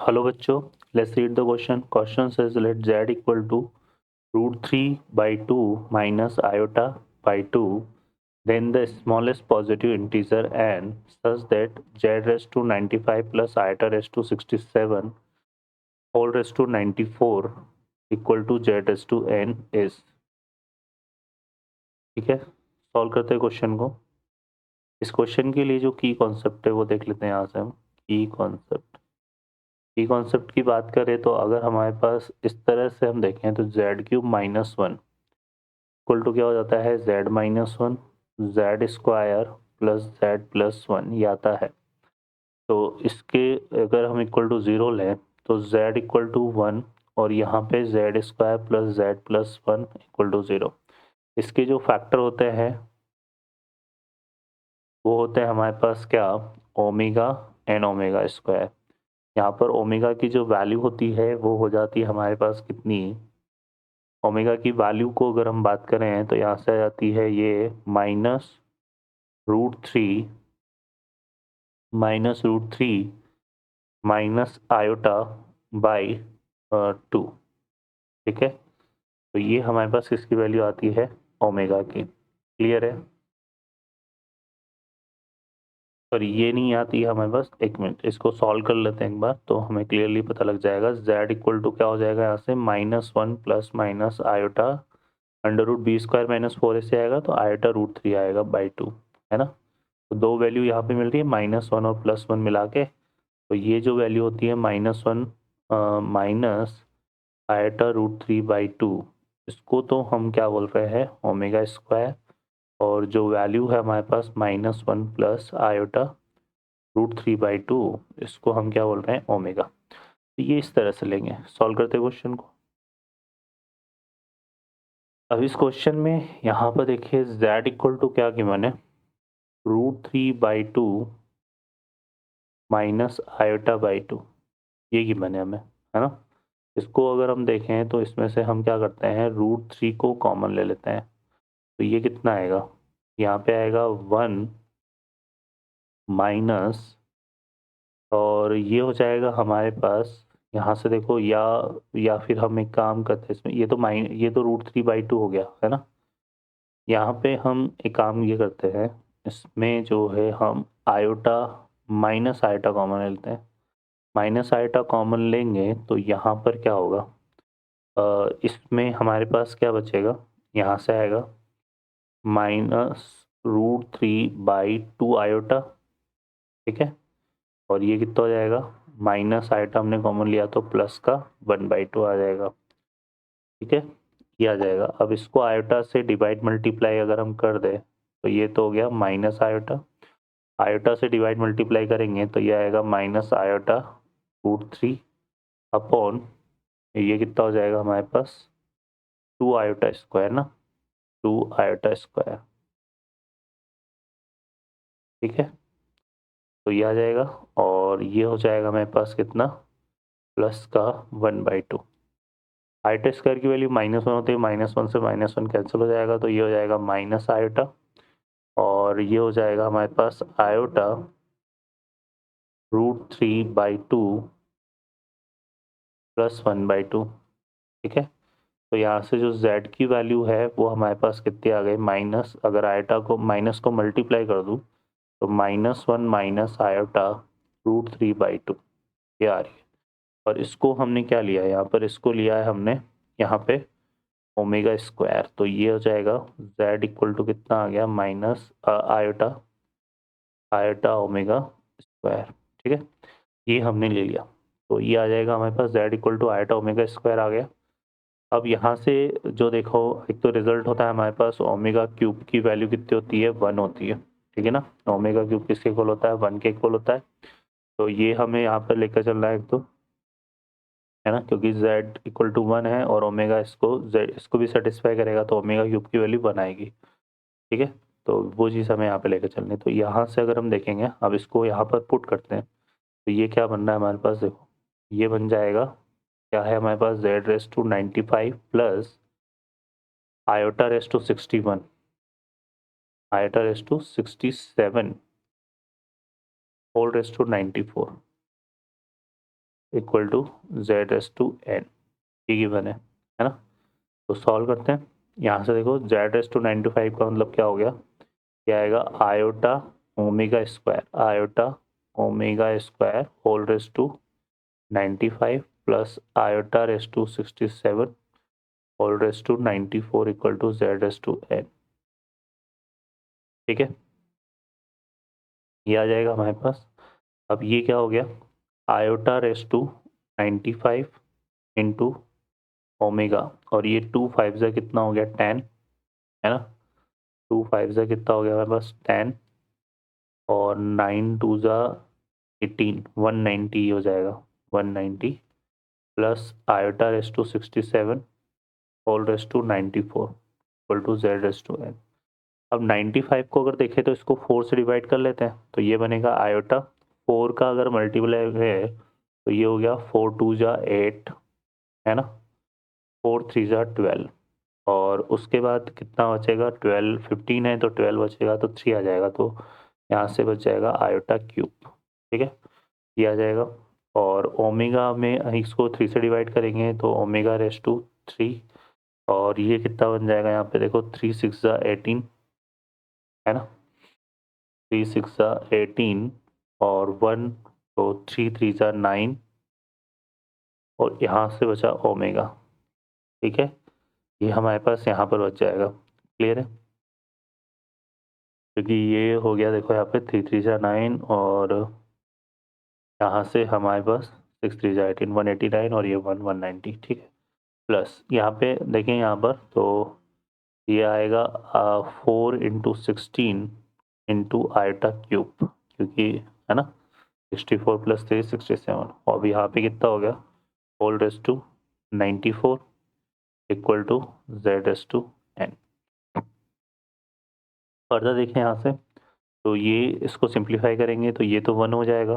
Hello बच्चों, let's read the question. Question says let z equal to root 3 by 2 minus iota by 2, then the smallest positive integer n such that z raised to 95 plus iota raised to 67 whole raised to 94 equal to z raised to n is। ठीक है, solve करते हैं question को। इस question के लिए जो की कॉन्सेप्ट है वो देख लेते हैं यहाँ से हम। की कॉन्सेप्ट की बात करें तो अगर हमारे पास इस तरह से हम देखें तो z³ minus one equal to क्या हो जाता है z minus one Z square plus z plus one ये आता है। तो इसके अगर हम इक्वल टू ज़ीरो लें तो z इक्वल टू वन और यहाँ पे z square plus z plus one equal to zero. इसके जो फैक्टर होते हैं वो होते हैं हमारे पास क्या, ओमेगा एन ओमेगा स्क्वायर। यहाँ पर ओमेगा की जो वैल्यू होती है वो हो जाती है हमारे पास कितनी, ओमेगा की वैल्यू को अगर हम बात करें तो यहाँ से आ जाती है ये -√3 माइनस आयोटा बाई 2। ठीक है, तो ये हमारे पास किसकी वैल्यू आती है, ओमेगा की। क्लियर है, पर ये नहीं आती है हमारे पास। एक मिनट, इसको सॉल्व कर लेते हैं एक बार तो हमें क्लियरली पता लग जाएगा। z इक्वल टू क्या हो जाएगा यहाँ से -1 plus minus iota √b² minus 4 से आएगा तो आयोटा √3 आएगा बाई 2, है ना। तो दो वैल्यू यहाँ पे मिल रही है -1 और +1 मिला के। तो ये जो वैल्यू होती है -1 माइनस आयोटा √3 बाई 2, इसको तो हम क्या बोल रहे हैं ओमेगा स्क्वायर, और जो वैल्यू है हमारे पास -1 प्लस आयोटा √3 बाई 2, इसको हम क्या बोल रहे हैं ओमेगा। तो ये इस तरह से लेंगे। सॉल्व करते हैं क्वेश्चन को। अब इस क्वेश्चन में यहाँ पर देखिए z इक्वल टू क्या गिवन है, √3 बाई 2 माइनस आयोटा बाई 2, ये गिवन है हमें, है ना। इसको अगर हम देखें तो इसमें से हम क्या करते हैं √3 को कॉमन ले लेते हैं। तो ये कितना आएगा, यहाँ पे आएगा 1 माइनस, और ये हो जाएगा हमारे पास यहाँ से देखो, या फिर हम एक काम करते हैं इसमें, ये तो √3 बाई 2 हो गया, है ना। यहाँ पे हम एक काम ये करते हैं, इसमें जो है हम आयोटा माइनस आयोटा कॉमन ले लेते हैं। माइनस आयोटा कॉमन लेंगे तो यहाँ पर क्या होगा, इसमें हमारे पास क्या बचेगा, यहाँ से आएगा -√3 बाई 2 आयोटा। ठीक है, और ये कितना हो जाएगा, माइनस आयोटा हमने कॉमन लिया तो प्लस का 1/2 आ जाएगा। ठीक है, ये आ जाएगा। अब इसको आयोटा से डिवाइड मल्टीप्लाई अगर हम कर दें तो ये तो हो गया माइनस आयोटा, आयोटा से डिवाइड मल्टीप्लाई करेंगे तो ये आएगा माइनस आयोटा √3 अपॉन, ये कितना हो जाएगा हमारे पास 2 आयोटा स्क्वायर ना, 2 आयोटा स्क्वायर। ठीक है, तो ये आ जाएगा, और ये हो जाएगा हमारे पास कितना, प्लस का 1/2। आयोटा स्क्वायर की वैल्यू -1 होती है, -1 से -1 कैंसिल हो जाएगा तो ये हो जाएगा माइनस आयोटा, और ये हो जाएगा हमारे पास आयोटा √3 बाई 2 प्लस 1/2। ठीक है, तो यहाँ से जो z की वैल्यू है वो हमारे पास कितनी आ गई, माइनस, अगर आयोटा को माइनस को मल्टीप्लाई कर दूँ तो -1 माइनस आयोटा √3 बाई 2 ये आ रही है। और इसको हमने क्या लिया है यहाँ पर, इसको लिया है हमने यहाँ पे ओमेगा स्क्वायर। तो ये हो जाएगा z इक्वल टू कितना आ गया, minus iota iota omega square. ठीक है, ये हमने ले लिया तो ये आ जाएगा हमारे पास z equal to iota omega square आ गया। अब यहाँ से जो देखो, एक तो रिजल्ट होता है हमारे पास ओमेगा क्यूब की वैल्यू कितनी होती है, 1 होती है। ठीक है ना, ओमेगा क्यूब किसके इक्वल होता है, 1 के इक्वल होता है। तो ये हमें यहाँ पर लेकर चलना है एक तो, है ना, क्योंकि z इक्वल टू 1 है और ओमेगा इसको भी सेटिस्फाई करेगा तो ओमेगा क्यूब की वैल्यू 1 आएगी। ठीक है, तो वो चीज़ हमें यहाँ पे लेकर चलनी है। तो यहाँ से अगर हम देखेंगे, अब इसको यहाँ पर पुट करते हैं तो ये क्या बन रहा है हमारे पास, देखो ये बन जाएगा, क्या है हमारे पास, z raise to 95 plus iota raise to 61 iota raise to 67 whole raise to 94। Equal to z s to n, ये गिवन है ना। तो सॉल्व करते हैं। यहाँ से देखो जेड एस टू 95 का मतलब क्या हो गया, क्या आएगा iota omega square whole raise to 95 plus iota raise to 67 whole raise to 94 equal to z s to n. ठीक है, ये आ जाएगा हमारे पास। अब ये क्या हो गया, iota raise to 95 into omega, और ये 2 5 से कितना हो गया 10, है ना। 2 5 से कितना हो गया हमारे पास 10, और 9 2 ज़ा 18, 190 हो जाएगा 190 plus iota raise to 67 whole raise to 94 equal to z raise to n. अब 95 को अगर देखें तो इसको 4 से डिवाइड कर लेते हैं, तो ये बनेगा आयोटा 4 का अगर मल्टीप्लाई है तो ये हो गया 4 2 ज़ा 8, है ना, 4 3 ज़ा 12, और उसके बाद कितना बचेगा 12, 15 है तो 12 बचेगा तो 3 आ जाएगा, तो यहाँ से बच जाएगा आयोटा क्यूब। ठीक है, ये आ जाएगा। और ओमेगा में इसको 3 से डिवाइड करेंगे तो ओमेगा रेस टू 3, और ये कितना बन जाएगा यहाँ पे देखो 3 6 ज़ा 18, है ना, 3 6 ज़ा 18 और 1, तो 3 3 ज़ा 9, और यहाँ से बचा ओमेगा। ठीक है, ये हमारे पास यहाँ पर बच जाएगा। क्लियर है, क्योंकि ये हो गया देखो यहाँ पे 3 3 ज़ा 9, और यहाँ से हमारे पास 6 3 ज़ा 18 189, और ये 190। ठीक है, प्लस यहाँ पे देखें यहाँ पर तो ये आएगा 4 इंटू 16 इंटू आयोटा क्यूब, क्योंकि है ना 64 प्लस 3 67, और यहाँ पे कितना हो गया whole raise to 94 equal to z raise to n. Further देखें यहाँ से, तो ये इसको सिंप्लीफाई करेंगे तो ये तो 1 हो जाएगा,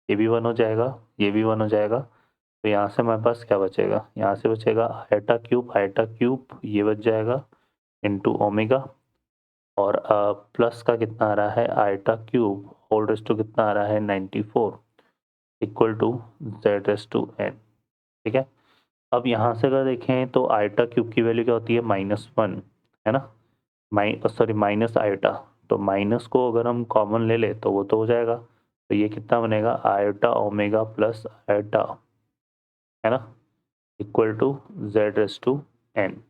ये भी 1 हो जाएगा, ये भी 1 हो जाएगा, तो यहाँ से हमारे पास क्या बचेगा, यहाँ से बचेगा आयटा क्यूब ये बच जाएगा इंटू ओमेगा, और प्लस का कितना आ रहा है iota cube whole raise to कितना आ रहा है 94 equal to z raise to n. ठीक है, अब यहाँ से अगर देखें तो आयटा क्यूब की वैल्यू क्या होती है -1, है ना, माइनस आयोटा, तो माइनस को अगर हम कॉमन ले ले तो वो तो हो जाएगा, तो ये कितना बनेगा आयोटा ओमेगा प्लस आयोटा, है ना, equal to z raise to n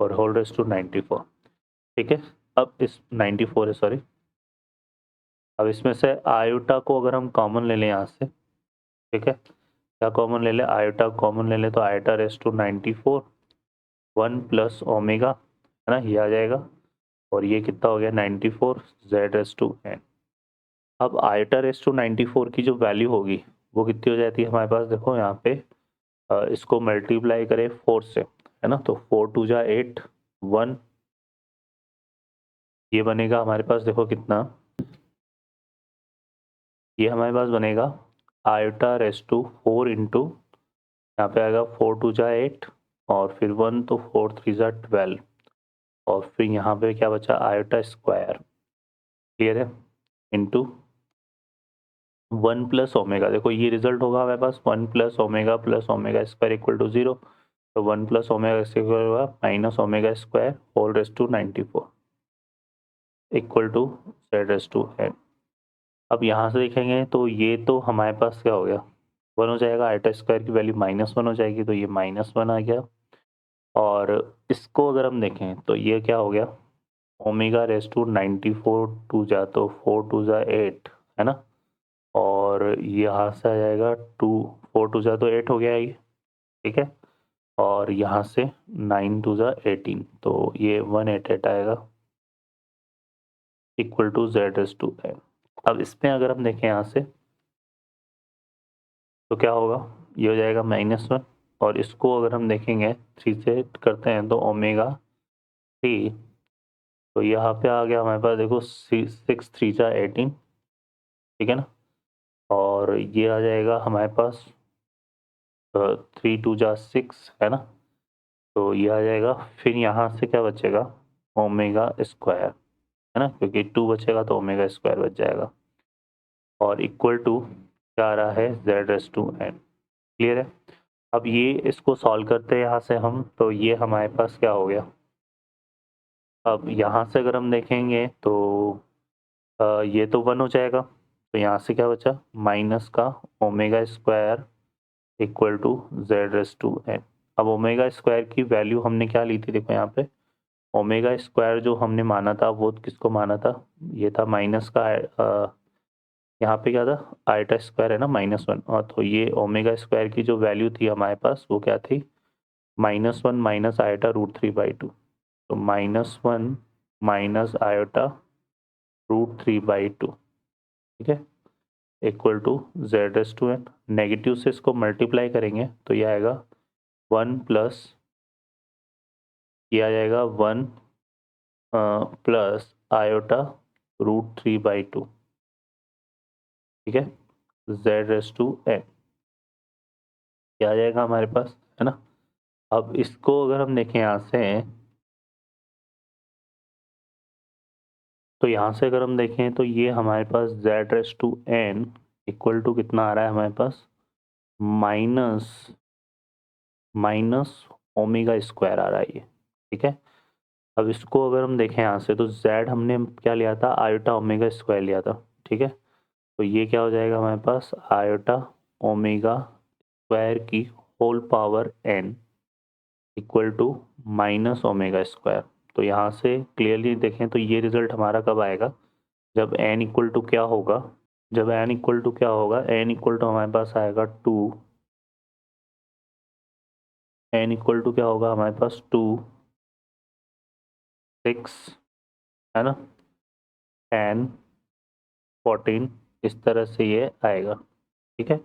और होल रेस टू 94। ठीक है, अब इस 94 है सॉरी, अब इसमें से आयोटा को अगर हम कॉमन ले लें यहाँ से, ठीक है, क्या कॉमन ले ले आयोटा कॉमन ले ले, तो iota raise to 94 1 plus omega, है ना, ये आ जाएगा, और ये कितना हो गया 94 जेड रेस टू एन। अब आयोटा रेस टू 94 की जो वैल्यू होगी वो कितनी हो जाती है हमारे पास, देखो यहाँ पे इसको मल्टीप्लाई करें 4 से, है ना, तो 4 2 ज़ा 8 1, ये बनेगा हमारे पास देखो कितना, ये हमारे पास बनेगा आयोटा रेस टू 4 इंटू, यहाँ पे आएगा 4 2 ज़ा 8 और फिर 1, तो 4 3 ज़ा 12, और फिर यहाँ पे क्या बचा आयोटा स्क्वायर, क्लियर है, इंटू 1 प्लस ओमेगा, देखो ये रिजल्ट होगा हमारे पास 1 plus omega square equal to 0, तो 1 प्लस ओमेगा स्क्वायर होगा minus omega square whole raise to 94 equal to z raise to n. अब यहाँ से देखेंगे तो ये तो हमारे पास क्या हो गया 1 हो जाएगा, आयोटा स्क्वायर की वैल्यू -1 हो जाएगी, तो ये -1 आ गया, और इसको अगर हम देखें तो ये क्या हो गया ओमेगा रेस टू 94 टू जा तो 4 2 ज़ा 8, है ना, और यहाँ से आ जाएगा 2 4 2 ज़ा तो 8 हो गया ये, ठीक है, और यहाँ से 9 2 ज़ा 18, तो ये 188 आएगा equal to z raise to n. अब इसमें अगर हम देखें यहाँ से तो क्या होगा, ये हो जाएगा -1, और इसको अगर हम देखेंगे 3 से करते हैं तो ओमेगा 3, तो यहाँ पे आ गया हमारे पास देखो 6 3 ज़ा 18, ठीक है ना, और ये आ जाएगा हमारे पास 3 2 ज़ा 6, है ना, तो ये आ जाएगा, फिर यहाँ से क्या बचेगा ओमेगा स्क्वायर, है ना, क्योंकि 2 बचेगा तो ओमेगा स्क्वायर बच जाएगा, और इक्वल टू क्या आ रहा है z⁻n। क्लियर है। अब ये इसको सॉल्व करते हैं यहाँ से हम, तो ये हमारे पास क्या हो गया। अब यहाँ से अगर हम देखेंगे तो ये तो 1 हो जाएगा, तो यहाँ से क्या बचा माइनस का omega square equal to z⁻n। अब ओमेगा स्क्वायर की वैल्यू हमने क्या ली थी, देखो यहाँ पे ओमेगा स्क्वायर जो हमने माना था वो किसको माना था, ये था माइनस का यहाँ पे क्या था आयटा स्क्वायर है ना -1, और तो ये ओमेगा स्क्वायर की जो वैल्यू थी हमारे पास वो क्या थी -1 माइनस आयटा √3/2। तो -1 माइनस आयोटा √3/2, ठीक है, इक्वल टू z⁻n। नेगेटिव से इसको मल्टीप्लाई करेंगे तो ये आएगा 1 प्लस, ये आ जाएगा 1 प्लस आयोटा √3/2, ठीक है, z⁻n ये आ जाएगा हमारे पास, है ना। अब इसको अगर हम देखें यहाँ से, तो यहाँ से अगर हम देखें तो ये हमारे पास z⁻n इक्वल टू कितना आ रहा है हमारे पास माइनस ओमेगा स्क्वायर आ रहा है ये, ठीक है। अब इसको अगर हम देखें यहाँ से तो z हमने क्या लिया था आयोटा ओमेगा स्क्वायर लिया था, ठीक है। तो ये क्या हो जाएगा हमारे पास आयोटा ओमेगा स्क्वायर की whole power n equal to minus omega square. तो यहाँ से क्लियरली देखें तो ये रिजल्ट हमारा कब आएगा, जब n इक्वल टू क्या होगा, जब n इक्वल टू क्या होगा, n इक्वल टू हमारे पास आएगा 2, n इक्वल टू क्या होगा हमारे पास 2 6, है ना, 10 14, इस तरह से ये आएगा, ठीक है।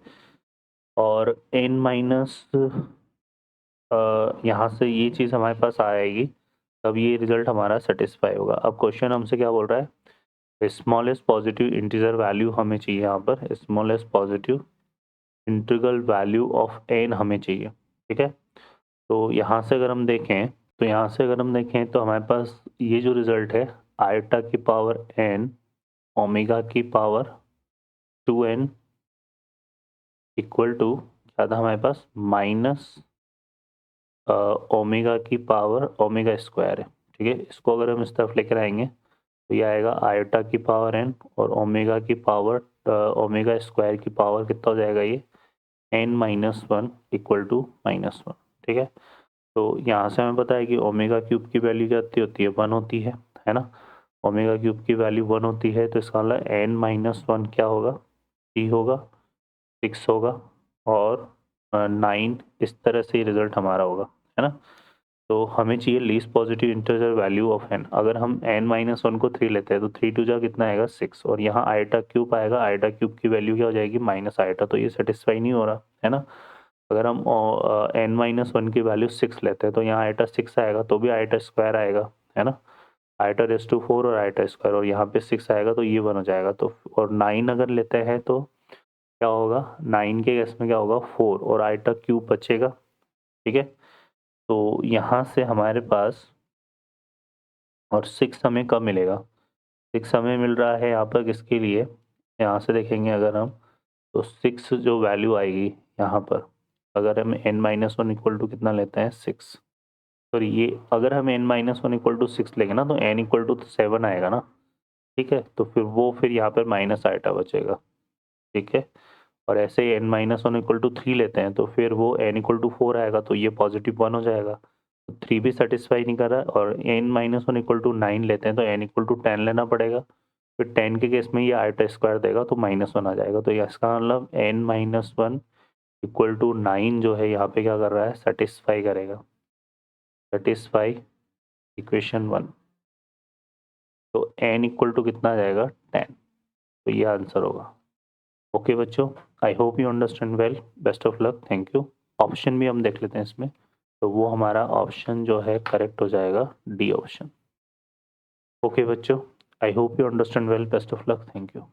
और n माइनस यहाँ से ये चीज़ हमारे पास आएगी तब ये रिजल्ट हमारा सेटिस्फाई होगा। अब क्वेश्चन हमसे क्या बोल रहा है, स्मॉलेस्ट पॉजिटिव इंटीजर वैल्यू हमें चाहिए, यहाँ पर smallest positive integral value of n हमें चाहिए, ठीक है। तो यहाँ से अगर हम देखें तो यहाँ से अगर हम देखें तो हमारे पास ये जो रिजल्ट है आयोटा की पावर n ओमेगा की पावर 2n इक्वल टू क्या था हमारे पास माइनस ओमेगा की पावर ओमेगा स्क्वायर है, ठीक है। इसको अगर हम इस तरफ लेकर आएंगे तो ये आएगा आयोटा की पावर n और ओमेगा की पावर ओमेगा स्क्वायर की पावर कितना हो जाएगा ये n-1 इक्वल टू -1, ठीक है। तो यहाँ से हमें पता है कि ओमेगा क्यूब की वैल्यू क्या होती है 1 होती है ना। ओमेगा क्यूब की वैल्यू 1 होती है तो इसका मतलब n-1 क्या होगा 3 होगा 6 होगा और 9, इस तरह से रिजल्ट हमारा होगा, है ना। तो हमें चाहिए least positive integer value of n। अगर हम n-1 को 3 लेते हैं तो 3 टू जा कितना आएगा 6, और यहाँ आयटा क्यूब आएगा, आयटा क्यूब की वैल्यू क्या हो जाएगी माइनस आयटा, तो ये सेटिस्फाई नहीं हो रहा, है ना। अगर हम n-1 की वैल्यू 6 लेते हैं तो यहाँ आयटा 6 आएगा तो भी आयटा स्क्वायर आएगा, है ना, आयटा⁻4 और आयटा स्क्वायर, और यहाँ पे 6 आएगा तो ये 1 हो जाएगा। तो और 9 अगर लेते हैं तो क्या होगा 9 के केस में क्या होगा 4 और आयटा क्यूब बचेगा, ठीक है। तो यहाँ से हमारे पास और 6 हमें कब मिलेगा, 6 हमें मिल रहा है यहाँ पर किसके लिए, यहाँ से देखेंगे अगर हम तो 6 जो वैल्यू आएगी यहाँ पर, अगर हम n-1 इक्वल टू कितना लेते हैं 6, सॉरी ये अगर हम n-1 इक्वल टू 6 लेंगे ना तो n इक्वल टू 7 आएगा ना, ठीक है। तो फिर यहाँ पर माइनस आइटा बचेगा, ठीक है। और ऐसे ही n-1 इक्वल टू 3 लेते हैं तो फिर वो n इक्वल टू 4 आएगा तो ये पॉजिटिव 1 हो जाएगा, तो 3 भी सेटिस्फाई नहीं कर रहा है। और n-1 इक्वल टू 9 लेते हैं तो n इक्वल टू 10 लेना पड़ेगा, फिर 10 के केस में ये आयटा स्क्वायर देगा तो -1 आ जाएगा। तो इसका मतलब n-1 इक्वल टू 9 जो है यहाँ पे क्या कर रहा है सेटिस्फाई करेगा, सेटिस्फाई इक्वेशन 1। तो n इक्वल टू कितना आ जाएगा 10, तो ये आंसर होगा। ओके बच्चों, I hope you understand well, best of luck, thank you. Option भी हम देख लेते हैं इसमें, तो वो हमारा ऑप्शन जो है करेक्ट हो जाएगा डी ऑप्शन। ओके बच्चों, I hope you understand well, best of luck, thank you.